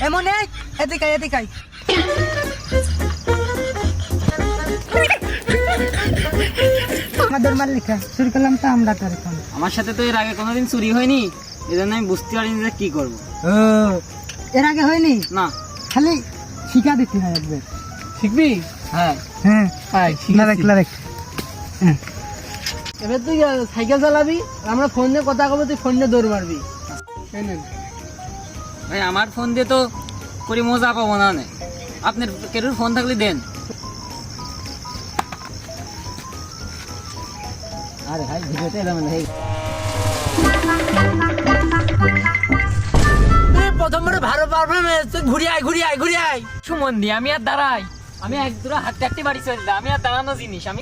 এমন এদিকাই এদিকাই আমাদের মালিক চুরি করলাম তো আমরা তো এখন। আমার সাথে তো এর আগে কোনোদিন চুরি হয়নি, এজন্য আমি বুঝতে পারিনি যে কি করব। এর আগে হয়নি না, খালি শিখা দিতে হয় একবার। শিখবি? হ্যাঁ হ্যাঁ আয় লারেক এবার তুই সাইকেল চালাবি, আর আমরা ফোন দিয়ে কথা কব, তুই ফোন দিয়ে দৌড় মারবি। ভাই আমার ফোন দিয়ে তো করে মজা পাবো না। আপনার কেরুর ফোন থাকলে দেন। আরে ভাই ভিডিওতে এলাম না। প্রথমবারে ভালো পারফরমেন্স, তুই ঘুরি আয়। সুমন দি আমি আর দাঁড়াই, আমি এক দুটো হাঁটতে হাঁটতে বাড়ি চলে যাই, আমি আর দাঁড়ানো জিনিস আমি